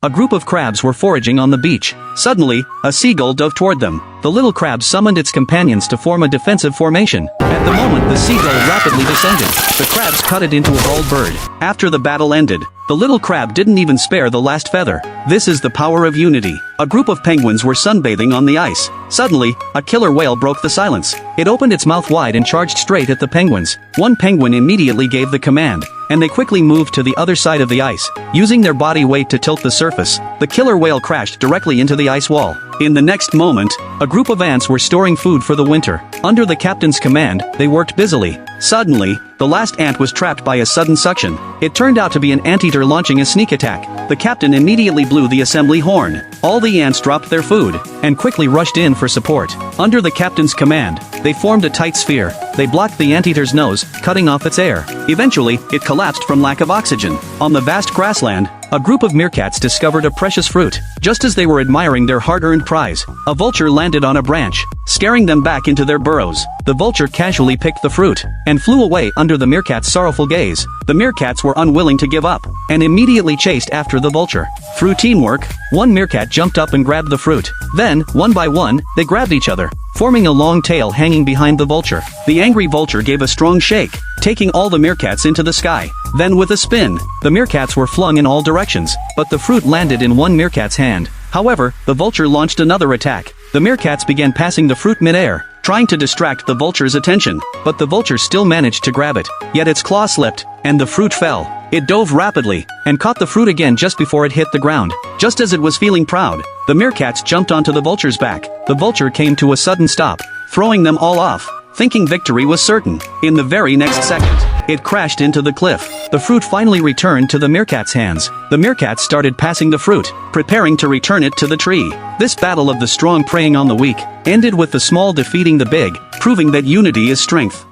A group of crabs were foraging on the beach. Suddenly, a seagull dove toward them. The little crab summoned its companions to form a defensive formation. At the moment the seagull rapidly descended, the crabs cut it into a bald bird. After the battle ended, the little crab didn't even spare the last feather. This is the power of unity. A group of penguins were sunbathing on the ice. Suddenly, a killer whale broke the silence. It opened its mouth wide and charged straight at the penguins. One penguin immediately gave the command, and they quickly moved to the other side of the ice. Using their body weight to tilt the surface, the killer whale crashed directly into the ice wall. In the next moment, a group of ants were storing food for the winter. Under the captain's command, they worked busily. Suddenly, the last ant was trapped by a sudden suction. It turned out to be an anteater launching a sneak attack. The captain immediately blew the assembly horn. All the ants dropped their food, and quickly rushed in for support. Under the captain's command, they formed a tight sphere. They blocked the anteater's nose, cutting off its air. Eventually, it collapsed from lack of oxygen. On the vast grassland, a group of meerkats discovered a precious fruit. Just as they were admiring their hard-earned prize, a vulture landed on a branch, scaring them back into their burrows. The vulture casually picked the fruit, and flew away under the meerkat's sorrowful gaze. The meerkats were unwilling to give up, and immediately chased after the vulture. Through teamwork, one meerkat jumped up and grabbed the fruit. Then, one by one, they grabbed each other, forming a long tail hanging behind the vulture. The angry vulture gave a strong shake, taking all the meerkats into the sky. Then with a spin, the meerkats were flung in all directions, but the fruit landed in one meerkat's hand. However, the vulture launched another attack. The meerkats began passing the fruit mid-air, trying to distract the vulture's attention, but the vulture still managed to grab it. Yet its claw slipped, and the fruit fell. It dove rapidly, and caught the fruit again just before it hit the ground. Just as it was feeling proud, the meerkats jumped onto the vulture's back. The vulture came to a sudden stop, throwing them all off. Thinking victory was certain, in the very next second, it crashed into the cliff. The fruit finally returned to the meerkat's hands. The meerkats started passing the fruit, preparing to return it to the tree. This battle of the strong preying on the weak ended with the small defeating the big, proving that unity is strength.